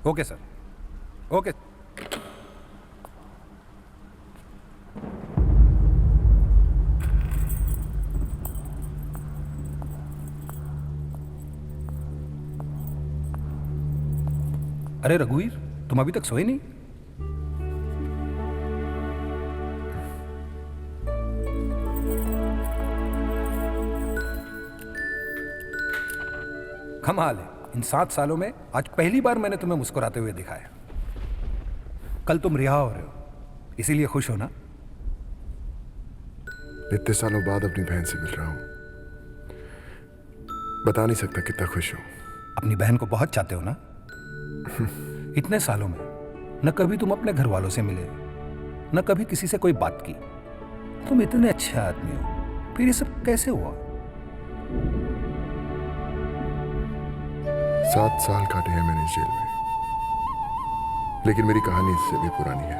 Okay sir, okay. अरे रघुवीर, तुम अभी तक सोए नहीं? कमाल है, इन 7 सालों में आज पहली बार मैंने तुम्हें मुस्कुराते हुए दिखाया। कल तुम रिहा हो रहे हो, इसीलिए खुश हो ना? इतने सालों बाद अपनी बहन से मिल रहा हूं, बता नहीं सकता कितना खुश हूं। अपनी बहन को बहुत चाहते हो ना? इतने सालों में न कभी तुम अपने घर वालों से मिले, न कभी किसी से कोई बात की। तुम इतने अच्छे आदमी हो, फिर ये सब कैसे हुआ? 7 साल काटे हैं मैंने जेल में, लेकिन मेरी कहानी इससे भी पुरानी है।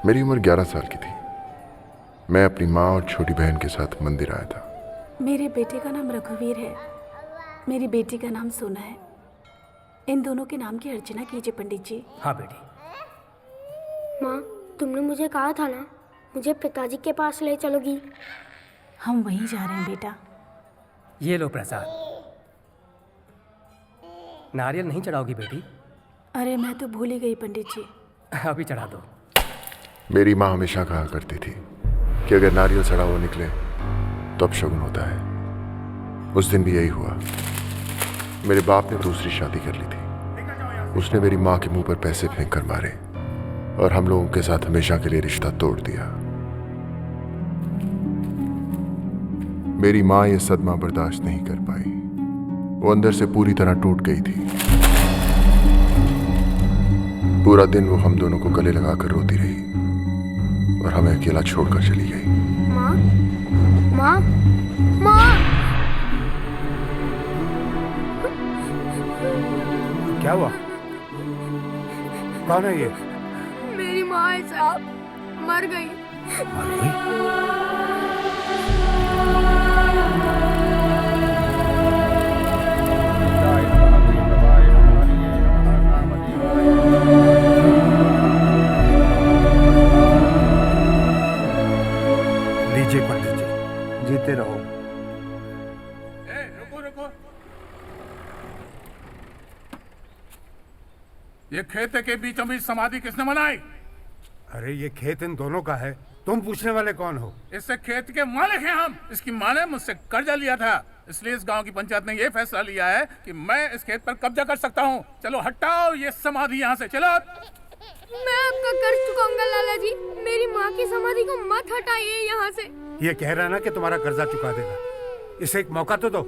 मेरी उम्र 11 साल की थी। मैं अपनी माँ और छोटी बहन के साथ मंदिर आया था। मेरे बेटे का नाम रघुवीर है, मेरी बेटी का नाम सोना है। इन दोनों के नाम की अर्चना कीजिए पंडित जी। हाँ बेटी। माँ, तुमने मुझे कहा था ना मुझे पिताजी के पास ले चलोगी। हम वहीं जा रहे हैं बेटा। ये लो प्रसाद। नारियल नहीं चढ़ाओगी बेटी? अरे मैं तो भूल ही गई पंडित जी। अभी चढ़ा दो। मेरी माँ हमेशा कहा करती थी कि अगर नारियल सड़ा हुआ निकले तो अपशगुन होता है। उस दिन भी यही हुआ। मेरे बाप ने दूसरी शादी कर ली थी। उसने मेरी माँ के मुंह पर पैसे फेंक कर मारे और हम लोगों के साथ हमेशा के लिए रिश्ता तोड़ दिया। मेरी माँ ये सदमा बर्दाश्त नहीं कर पाई। वो अंदर से पूरी तरह टूट गई थी। पूरा दिन वो हम दोनों को गले लगाकर रोती रही और हमें अकेला छोड़कर चली गई। माँ, माँ, माँ। क्या हुआ? कौन है ये? मेरी माँ है साहब, मर गई। मर गई? लीजिए पंडित जी, जीते रहो। रुको रुको, ये खेत के बीचों बीच समाधि किसने बनाई? अरे ये खेत इन दोनों का है, तुम पूछने वाले कौन हो? इससे खेत के मालिक हैं हम। इसकी माँ ने मुझसे कर्जा लिया था, इसलिए इस गांव की पंचायत ने ये फैसला लिया है कि मैं इस खेत पर कब्जा कर सकता हूँ। चलो हटाओ ये समाधि यहाँ से, चलो। मैं आपका कर्ज चुकाऊंगा लाला जी। मेरी माँ की समाधि को मत हटाइए यहाँ से। ये कह रहा है ना कि तुम्हारा कर्जा चुका देगा। इसे एक मौका तो दो।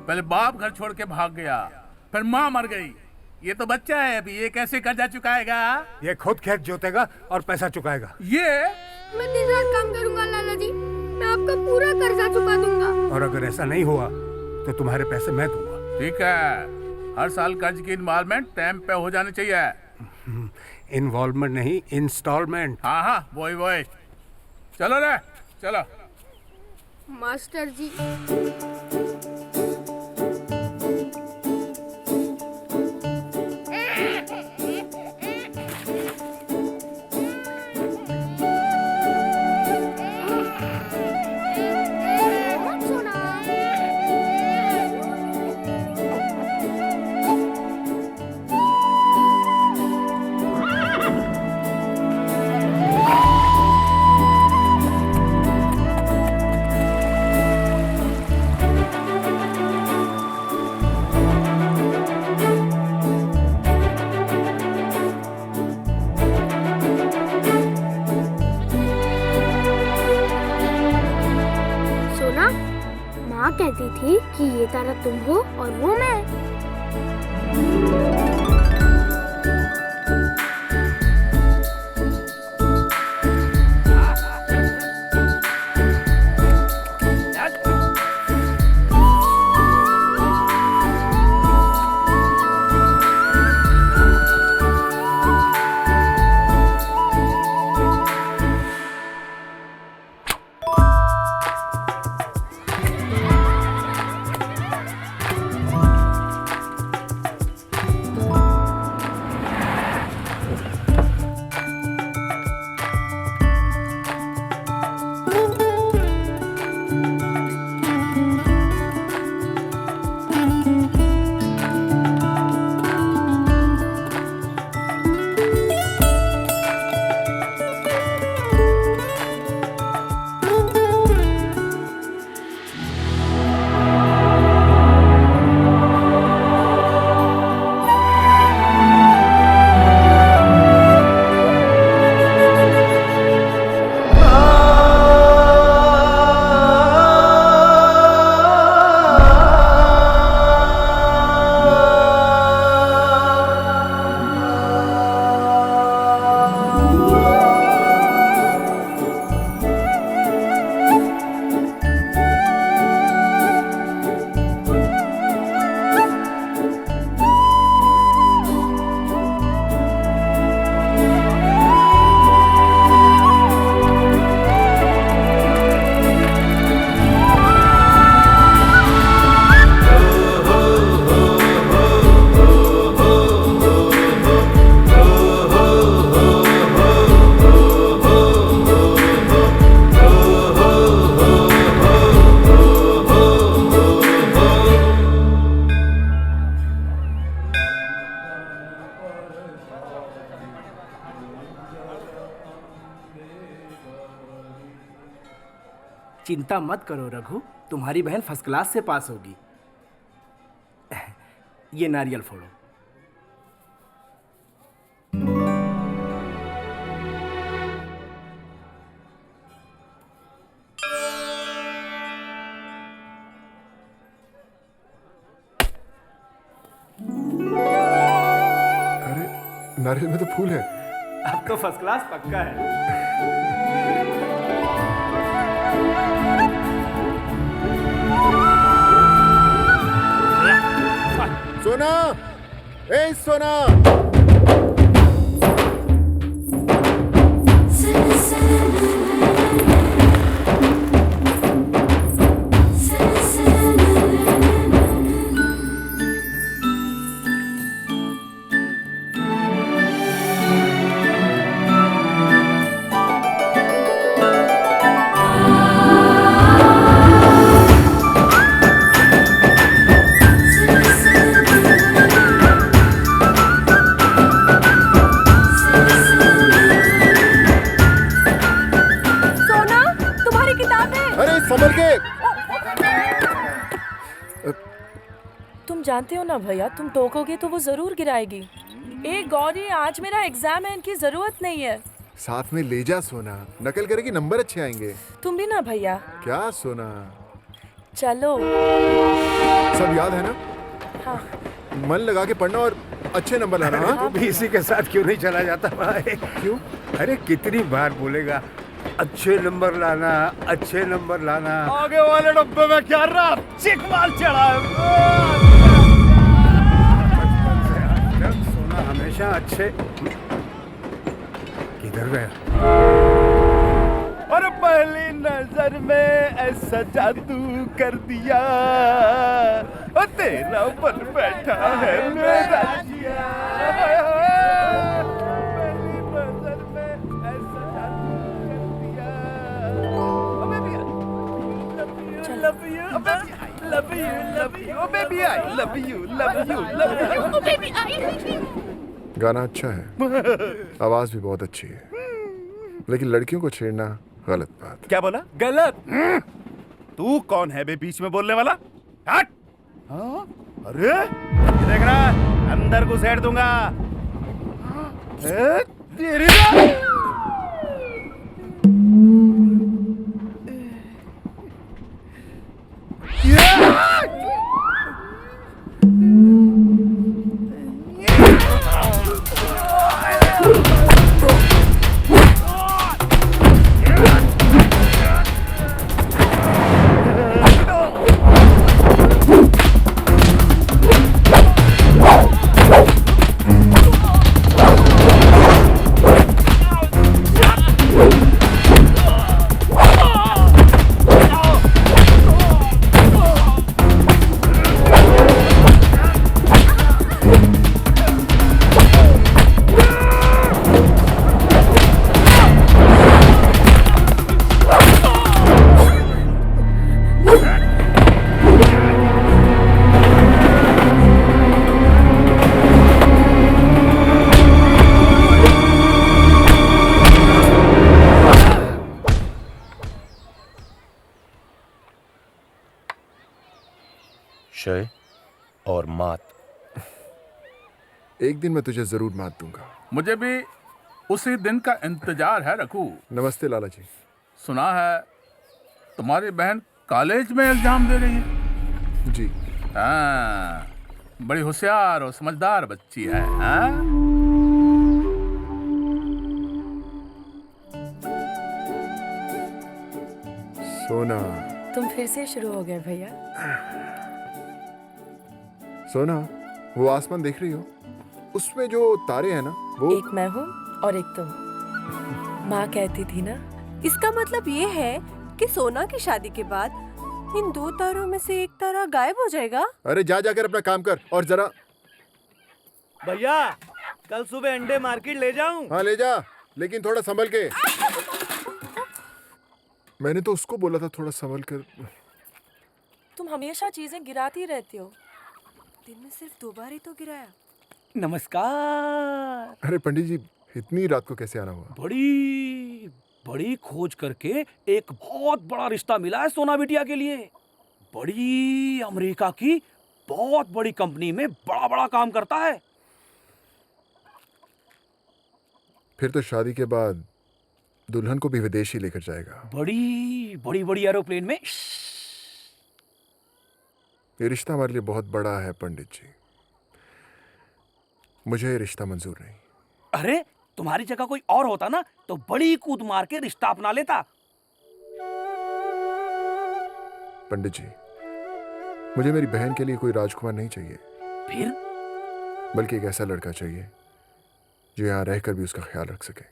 पहले बाप घर छोड़ के भाग गया, फिर माँ मर गई। ये तो बच्चा है अभी, ये कैसे कर्जा चुकाएगा? ये खुद खेत जोतेगा और पैसा चुकाएगा। ये मैं दिन रात काम करूंगा लाला जी, मैं आपका पूरा कर्जा चुका दूंगा। और अगर ऐसा नहीं हुआ तो तुम्हारे पैसे मैं दूंगा। ठीक है, हर साल कर्ज की इन्वॉल्वमेंट टाइम पे हो जानी चाहिए। इन्वॉल्वमेंट नहीं, इंस्टॉलमेंट। हाँ हाँ, वही वही। चलो रे, चलो। मास्टर जी, सोना, माँ कहती थी कि ये तारा तुम हो और वो मैं। चिंता मत करो रघु, तुम्हारी बहन फर्स्ट क्लास से पास होगी। ये नारियल फोड़ो। अरे नारियल में तो फूल है। अब तो फर्स्ट क्लास पक्का है। सोना, ए सोना। तुम जानते हो ना भैया, तुम टोकोगे तो वो जरूर गिराएगी। ए गौरी, आज मेरा एग्जाम है, इनकी जरूरत नहीं है। साथ में ले जा सोना, नकल करेगी नंबर अच्छे आएंगे। तुम भी ना भैया। क्या सोना? चलो। सब याद है ना? हाँ। मन लगा के पढ़ना और अच्छे नंबर लाना। हाँ? तू भी इसी के साथ क्यों नहीं चला जाता भाई? क्यों? अरे कितनी बार बोलेगा अच्छे नंबर लाना, अच्छे नंबर लाना। आगे वाले डब्बे में क्या रहा? चिक माल चढ़ा है। बचपन से आज तक सोना हमेशा अच्छे। किधर गया? और पहली नजर में ऐसा जादू कर दिया, और तेरा बन बैठा है मेरा जिया। पहली नजर में ऐसा जादू कर दिया। Love you, love you, love you, oh baby I love you, love you, love you, oh baby I love you। गाना अच्छा है, आवाज भी बहुत अच्छी है, लेकिन लड़कियों को छेड़ना गलत बात। क्या बोला? गलत? तू कौन है बे बीच में बोलने वाला? हट! हाँ? अरे देख रहा, अंदर घुसेड़ दूंगा। तेरी शय और मात। एक दिन मैं तुझे जरूर मात दूंगा। मुझे भी उसी दिन का इंतजार है रघु। नमस्ते लाला जी। सुना है तुम्हारी बहन कॉलेज में एग्जाम दे रही है। जी हाँ, बड़ी होशियार और समझदार बच्ची है। हाँ? सोना। तुम फिर से शुरू हो गए भैया। सोना, वो आसमान देख रही हो? उसमें जो तारे हैं ना, वो एक मैं हूँ और एक तुम। माँ कहती थी ना। इसका मतलब ये है कि सोना की शादी के बाद इन दो तारों में से एक तारा गायब हो जाएगा। अरे जा जाकर अपना काम कर और जरा। भैया, कल सुबह अंडे मार्केट ले जाऊं? हाँ ले जा, लेकिन थोड़ा संभल के। मैंने तो उसको बोला था थोड़ा संभल कर। तुम हमेशा चीजें गिराती रहती हो। दिन में सिर्फ 2 बार ही तो गिराया। नमस्कार। अरे पंडित जी, इतनी रात को कैसे आना हुआ? बड़ी बड़ी खोज करके एक बहुत बड़ा रिश्ता मिला है सोना बिटिया के लिए। बड़ी अमेरिका की बहुत बड़ी कंपनी में बड़ा बड़ा काम करता है। फिर तो शादी के बाद दुल्हन को भी विदेश ही लेकर जाएगा। बड़ी बड़ी बड़ी एरोप्लेन में। ये रिश्ता हमारे लिए बहुत बड़ा है पंडित जी, मुझे ये रिश्ता मंजूर नहीं। अरे तुम्हारी जगह कोई और होता ना तो बड़ी कूद मार के रिश्ता अपना लेता। पंडित जी, मुझे मेरी बहन के लिए कोई राजकुमार नहीं चाहिए, फिर बल्कि एक ऐसा लड़का चाहिए जो यहाँ रहकर भी उसका ख्याल रख सके।